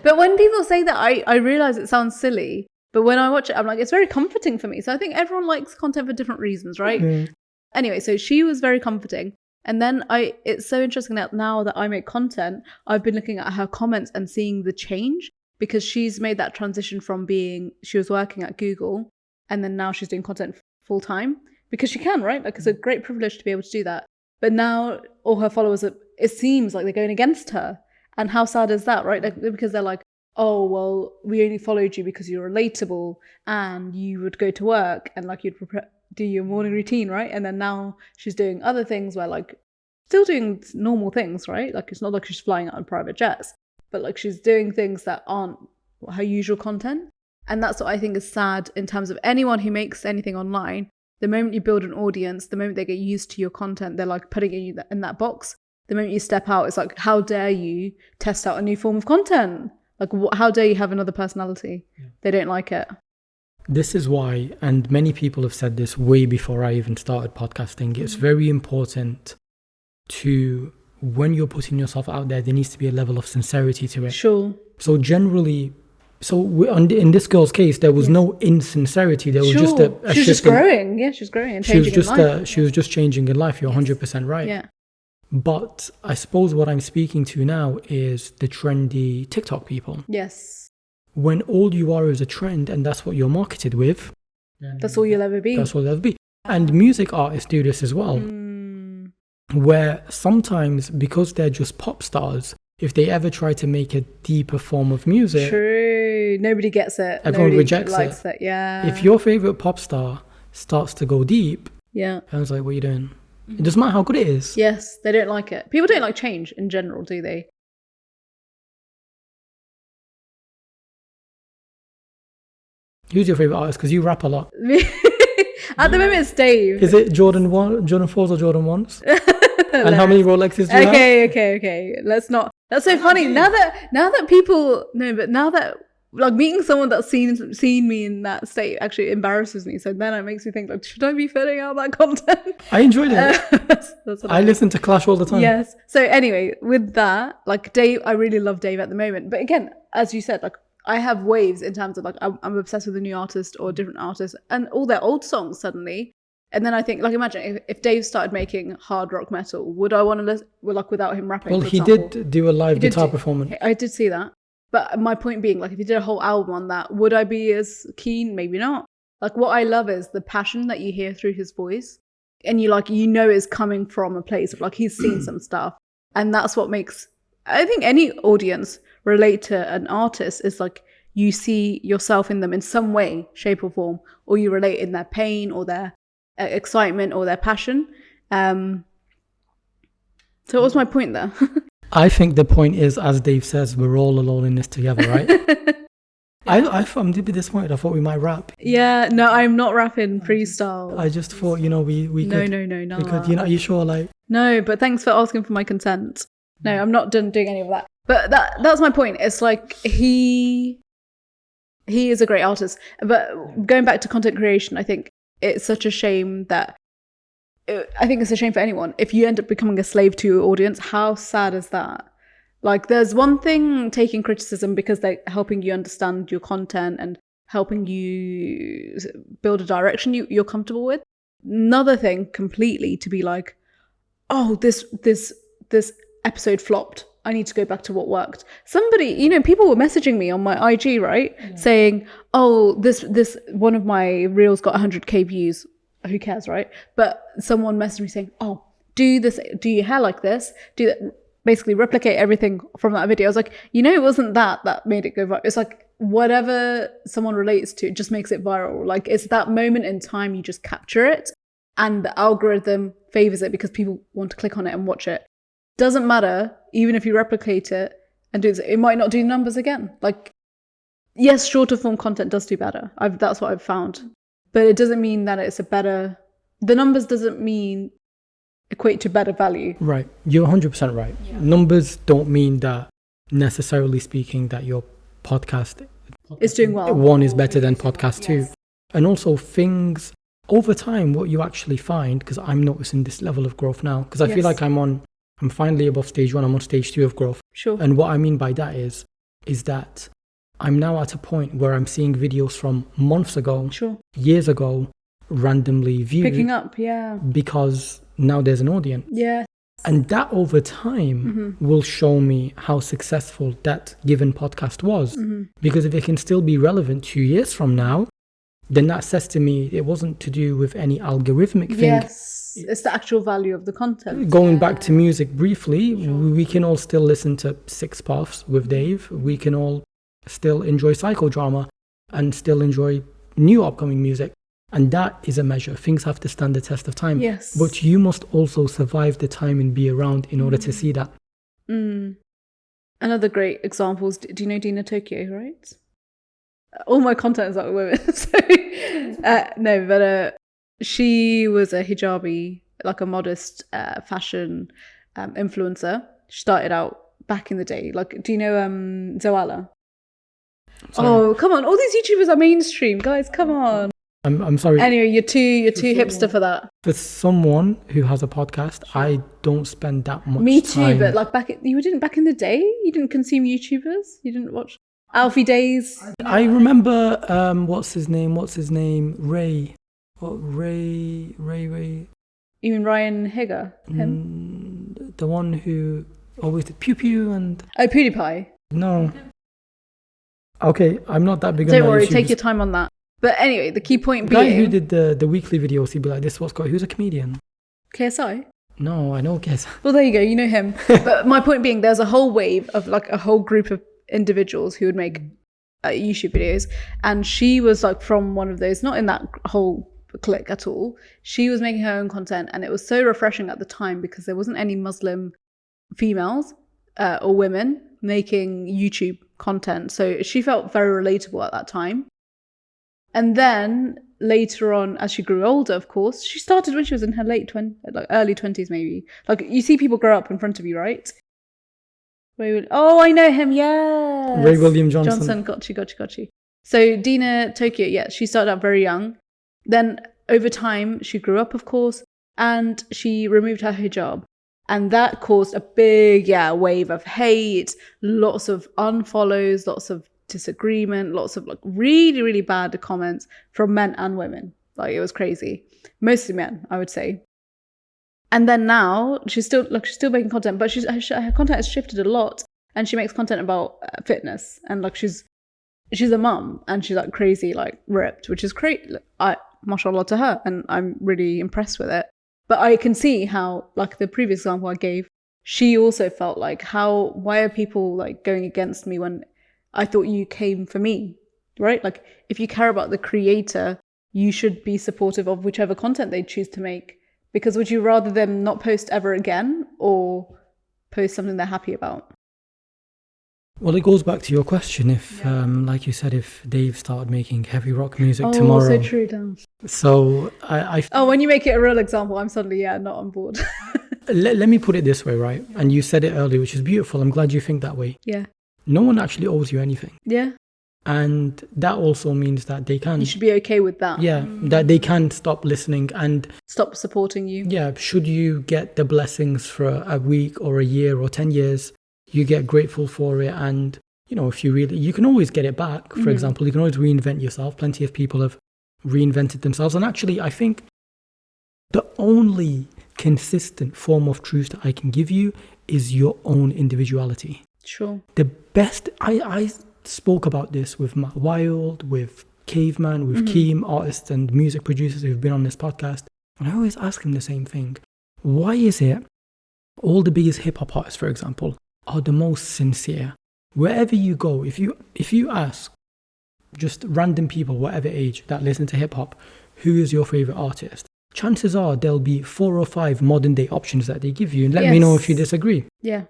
But when people say that, I realize it sounds silly. But when I watch it, I'm like, it's very comforting for me. So I think everyone likes content for different reasons, right? Anyway, so she was very comforting. And then it's so interesting that now that I make content, I've been looking at her comments and seeing the change, because she's made that transition from she was working at Google, and then now she's doing content full time, because she can, right? Like, it's a great privilege to be able to do that. But now all her followers, it seems like they're going against her. And how sad is that, right? Like, because they're like, oh, well, we only followed you because you're relatable and you would go to work and like you'd do your morning routine, right? And then now she's doing other things where like still doing normal things, right? Like, it's not like she's flying out on private jets, but like she's doing things that aren't her usual content. And that's what I think is sad in terms of anyone who makes anything online. The moment you build an audience, the moment they get used to your content, they're like putting you in that box. The moment you step out, it's like, how dare you test out a new form of content? Like, how dare you have another personality? They don't like it. This is why, and many people have said this way before I even started podcasting, it's very important to, when you're putting yourself out there needs to be a level of sincerity to it. Sure. So generally, in this girl's case, there was no insincerity. There was just a she was just growing. Yeah, she was growing and changing in life. She was just changing in life. You're 100% right. Yeah. But I suppose what I'm speaking to now is the trendy TikTok people. Yes. When all you are is a trend and that's what you're marketed with. That's all you'll ever be. That's all you'll ever be. And music artists do this as well. Where sometimes, because they're just pop stars, if they ever try to make a deeper form of music... True. Nobody gets it. Everyone rejects likes it. Yeah. If your favorite pop star starts to go deep, everyone's like, what are you doing? It doesn't matter how good it is. Yes, they don't like it. People don't like change in general, do they? Who's your favourite artist? Because you rap a lot. At the moment, it's Dave. Is it Jordan 4s or Jordan 1s? And how many Rolexes do you have? Okay. Let's not. That's so funny. Now that people know, but now that like meeting someone that's seen me in that state actually embarrasses me. So then it makes me think, like, should I be filling out that content? I enjoyed it. That's I listen to Clash all the time. Yes. So anyway, with that, like Dave, I really love Dave at the moment. But again, as you said, like I have waves in terms of like I'm obsessed with a new artist or a different artist, and all their old songs suddenly And then I think, like, imagine if Dave started making hard rock metal, would I want to listen, like, without him rapping? Well, he did do a live guitar performance. I did see that. But my point being, like, if he did a whole album on that, would I be as keen? Maybe not. Like, what I love is the passion that you hear through his voice. And you know is coming from a place of, like, he's seen some stuff. And that's what makes, I think, any audience relate to an artist is, like, you see yourself in them in some way, shape or form, or you relate in their pain or their excitement or their passion. So what was my point there? I think the point is, as Dave says, we're all alone in this together, right? I'm deeply disappointed. I thought we might rap. Yeah, no, I'm not rapping freestyle. I just thought, we could. No. We could, are you sure? Like, no, but thanks for asking for my consent. No, I'm not done doing any of that. But that's my point. It's like he is a great artist. But going back to content creation, I think it's such a shame that I think it's a shame for anyone. If you end up becoming a slave to your audience, how sad is that? Like, there's one thing taking criticism because they're helping you understand your content and helping you build a direction you're comfortable with. Another thing completely to be like, oh, this episode flopped. I need to go back to what worked. Somebody, people were messaging me on my IG, right? Yeah. Saying, oh, this one of my reels got 100k views. Who cares, right? But someone messaged me saying, oh, do your hair like this, do that, basically replicate everything from that video. I was like, it wasn't that made it go viral. It's like whatever someone relates to just makes it viral. Like, it's that moment in time, you just capture it and the algorithm favors it because people want to click on it and watch it. Doesn't matter, even if you replicate it and do this, it might not do numbers again. Like, yes, shorter form content does do better. That's what I've found. But it doesn't mean that it's the numbers doesn't equate to better value. Right. You're 100% right. Yeah. Numbers don't mean that necessarily speaking that your podcast is doing well. One is better than podcast two. And also things over time, what you actually find, because I'm noticing this level of growth now, because I feel like I'm finally above stage 1, I'm on stage 2 of growth. Sure. And what I mean by that is that I'm now at a point where I'm seeing videos from months ago, years ago, randomly viewed. Picking up, yeah. Because now there's an audience. Yeah. And that over time will show me how successful that given podcast was. Mm-hmm. Because if it can still be relevant 2 years from now, then that says to me it wasn't to do with any algorithmic thing. Yes, it's the actual value of the content. Going back to music briefly, we can all still listen to Six Paths with Dave. We can all still enjoy psychodrama and still enjoy new upcoming music. And that is a measure. Things have to stand the test of time. Yes. But you must also survive the time and be around in order to see that. Another great example is, do you know Dina Tokyo, right? All my content is about women. So, she was a hijabi, like a modest fashion influencer. She started out back in the day. Like, do you know Zoala? Sorry. Oh, come on. All these YouTubers are mainstream. Guys, come on. I'm sorry. Anyway, you're too hipster for that. For someone who has a podcast, I don't spend that much time. Me too, but like you didn't back in the day? You didn't consume YouTubers? You didn't watch Alfie Days? I remember, what's his name? Ray. What, Ray? You mean Ryan Higger? Him? The one who always did Pew Pew and... Oh, PewDiePie? No. Okay, I'm not that big on Don't worry, take your time on that. But anyway, the key point being... The guy who did the weekly videos, he'd be like, this was got... Who's a comedian? KSI? No, I know KSI. Well, there you go, you know him. But my point being, there's a whole wave of like a whole group of individuals who would make YouTube videos. And she was like from one of those, not in that whole clique at all. She was making her own content. And it was so refreshing at the time because there wasn't any Muslim females or women making YouTube content. So she felt very relatable at that time. And then later on, as she grew older, of course, she started when she was in her early 20s maybe. Like, you see people grow up in front of you, right? Oh, I know him, yes. Ray William Johnson. Got you. So Dina Tokyo, yeah, she started out very young. Then over time, she grew up, of course, and she removed her hijab. And that caused a big, wave of hate, lots of unfollows, lots of disagreement, lots of like really, really bad comments from men and women. Like, it was crazy. Mostly men, I would say. And then now she's still making content, but her content has shifted a lot, and she makes content about fitness, and like she's a mum, and she's like crazy, like ripped, which is great. Mashallah to her, and I'm really impressed with it. But I can see how, like the previous example I gave, she also felt like, why are people like going against me when I thought you came for me, right? Like, if you care about the creator, you should be supportive of whichever content they choose to make. Because would you rather them not post ever again, or post something they're happy about? Well, it goes back to your question. If, like you said, if Dave started making heavy rock music tomorrow. Oh, so true, Dan. So when you make it a real example, I'm suddenly, not on board. let me put it this way, right? And you said it earlier, which is beautiful. I'm glad you think that way. Yeah. No one actually owes you anything. Yeah. And that also means that they can... You should be okay with that. Yeah, that they can stop listening and... stop supporting you. Yeah, should you get the blessings for a week or a year or 10 years, you get grateful for it. And, if you can always get it back. For example, you can always reinvent yourself. Plenty of people have reinvented themselves. And actually, I think the only consistent form of truth that I can give you is your own individuality. Sure. The best... I spoke about this with Matt Wild, with Caveman, with Keem, artists and music producers who've been on this podcast. And I always ask them the same thing. Why is it all the biggest hip-hop artists, for example, are the most sincere? Wherever you go, if you ask just random people, whatever age, that listen to hip-hop, who is your favorite artist? Chances are there'll be 4 or 5 modern-day options that they give you. And let me know if you disagree. Yeah.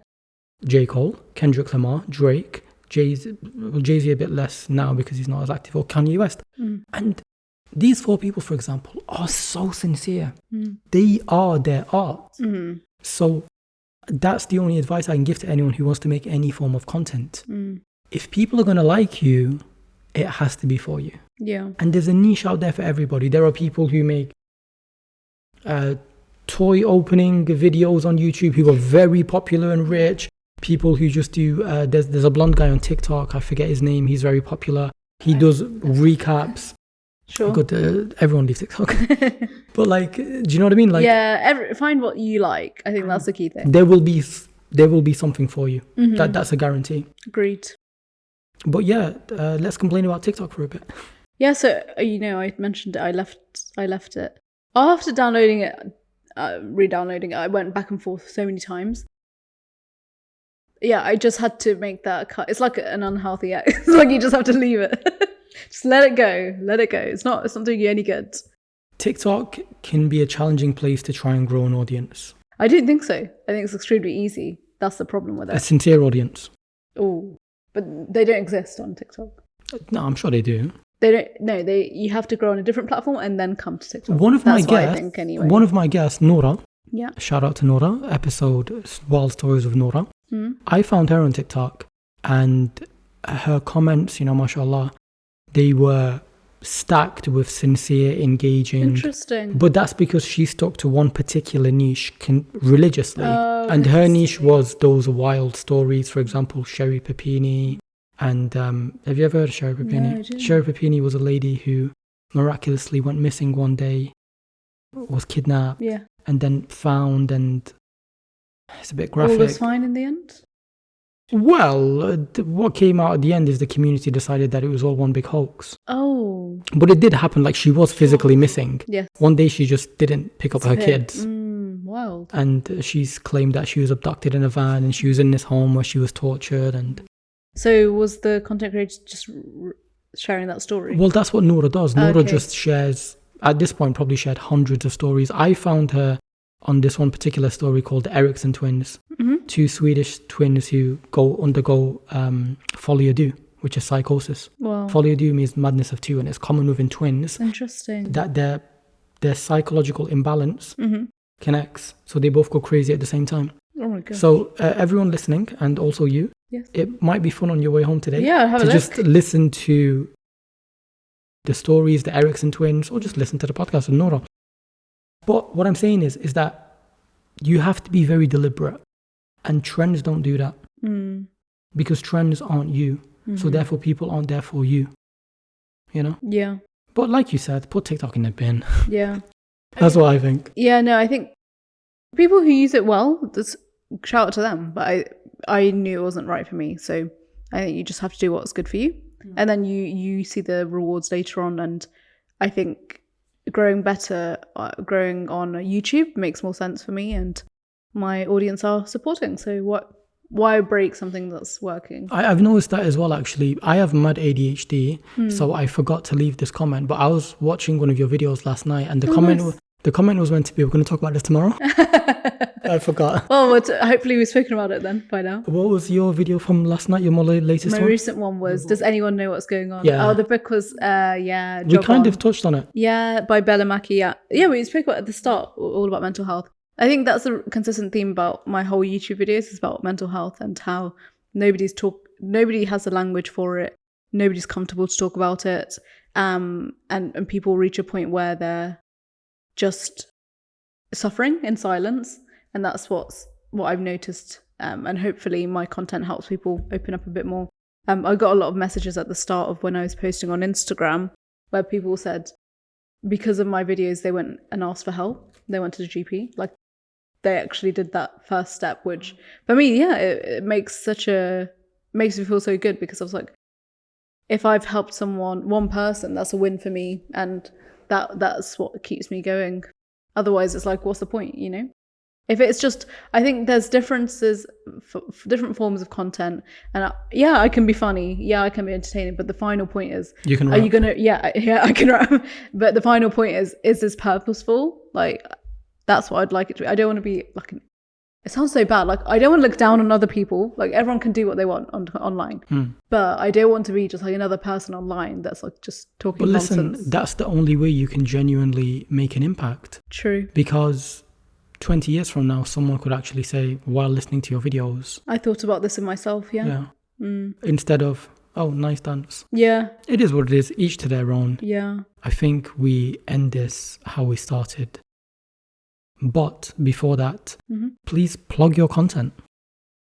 J. Cole, Kendrick Lamar, Drake, Jay-Z a bit less now because he's not as active, or Kanye West. And these 4 people, for example, are so sincere. They are their art. So that's the only advice I can give to anyone who wants to make any form of content. If people are going to like you, it has to be for you. Yeah. And there's a niche out there for everybody. There are people who make toy opening videos on YouTube who are very popular and rich. People who just do, there's a blonde guy on TikTok, I forget his name, he's very popular. He does recaps. Sure. Everyone leaves TikTok. But like, do you know what I mean? Like, find what you like. I think that's the key thing. There will be something for you. That's a guarantee. Agreed. But let's complain about TikTok for a bit. Yeah, so I mentioned it. I left it. After downloading it, re-downloading it, I went back and forth so many times. Yeah, I just had to make that cut. It's like an unhealthy act. It's like you just have to leave it. Just let it go. It's not doing you any good. TikTok can be a challenging place to try and grow an audience. I don't think so. I think it's extremely easy. That's the problem with it. A sincere audience. Oh, but they don't exist on TikTok. No, I'm sure they do. They don't. No, you have to grow on a different platform and then come to TikTok. One of my guests, Nora. Yeah. Shout out to Nora. Episode Wild Stories of Nora. I found her on TikTok, and her comments, mashallah, they were stacked with sincere, engaging. Interesting. But that's because she stuck to one particular niche religiously. And her niche was those wild stories, for example, Sherry Papini. And have you ever heard of Sherry Papini? No, I didn't. Sherry Papini was a lady who miraculously went missing one day, was kidnapped, and then found, and it's a bit graphic. All was fine in the end? Well, what came out at the end is the community decided that it was all one big hoax. Oh. But it did happen, like she was physically missing. Yes. One day she just didn't pick up her kids. Wild. And she's claimed that she was abducted in a van and she was in this home where she was tortured. And so was the content creator just sharing that story? Well, that's what Nora does. Nora just shares, at this point, probably shared hundreds of stories. I found her on this one particular story called the Eriksson twins. 2 Swedish twins who undergo folie à deux, which is psychosis. Wow. Folie à deux means madness of 2, and it's common within twins. Interesting. That their psychological imbalance connects, so they both go crazy at the same time. Oh my god. So everyone listening, and also you, it might be fun on your way home today to just listen to the stories, the Eriksson twins, or just listen to the podcast with Nora. But what I'm saying is that you have to be very deliberate, and trends don't do that because trends aren't you. So therefore people aren't there for you, Yeah. But like you said, put TikTok in the bin. Yeah. That's what I think. Yeah, no, I think people who use it well, just shout out to them. But I knew it wasn't right for me. So I think you just have to do what's good for you. And then you see the rewards later on. And I think growing on YouTube makes more sense for me. And my audience are supporting. So why break something that's working? I've noticed that as well, actually. I have mad ADHD, so I forgot to leave this comment. But I was watching one of your videos last night, and the comment was meant to be, we're going to talk about this tomorrow. I forgot. Well, hopefully we've spoken about it then by now. What was your video from last night, your latest one? My recent one was, Does Anyone Know What's Going On? Yeah. Oh, the book was, We kind of touched on it. Yeah, by Bella Mackie, yeah. Yeah, we spoke about at the start, all about mental health. I think that's a consistent theme about my whole YouTube videos, is about mental health and how nobody has the language for it. Nobody's comfortable to talk about it. And people reach a point where they're just suffering in silence. And that's what I've noticed. And hopefully my content helps people open up a bit more. I got a lot of messages at the start of when I was posting on Instagram where people said, because of my videos, they went and asked for help. They went to the GP. Like, they actually did that first step, which for me, yeah, it makes me feel so good, because I was like, if I've helped one person, that's a win for me. And that's what keeps me going. Otherwise, it's like, what's the point, you know? If it's just, I think there's differences for different forms of content. And I can be funny. Yeah, I can be entertaining. But the final point is, you can rap. Are you going to, yeah, I can rap. But the final point is this purposeful? Like, that's what I'd like it to be. I don't want to be like, it sounds so bad. Like, I don't want to look down on other people. Like, everyone can do what they want online. But I don't want to be just like another person online that's like just talking nonsense. But listen, that's the only way you can genuinely make an impact. True. Because 20 years from now, someone could actually say, while listening to your videos, I thought about this in myself, yeah. Instead of, oh, nice dance. Yeah. It is what it is, each to their own. Yeah. I think we end this how we started. But before that, please plug your content.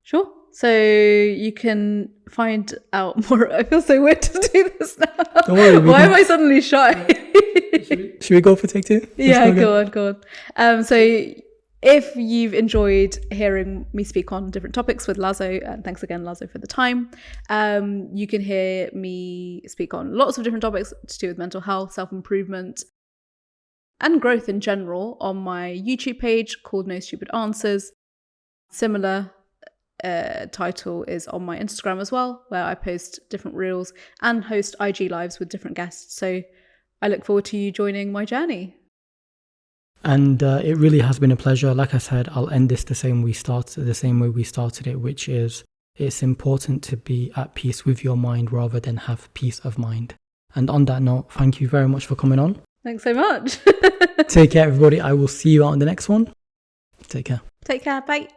Sure. So you can find out more. I feel so weird to do this now. Don't worry. Why am I suddenly shy? Should we go for take two? Yeah, go on. So if you've enjoyed hearing me speak on different topics with Lazo, and thanks again, Lazo, for the time, you can hear me speak on lots of different topics to do with mental health, self-improvement, and growth in general on my YouTube page called No Stupid Answers. Similar title is on my Instagram as well, where I post different reels and host IG lives with different guests. So I look forward to you joining my journey. And it really has been a pleasure. Like I said, I'll end this the same way we started it, which is, it's important to be at peace with your mind rather than have peace of mind. And on that note, thank you very much for coming on. Thanks so much. Take care, everybody. I will see you out on the next one. Take care. Take care. Bye.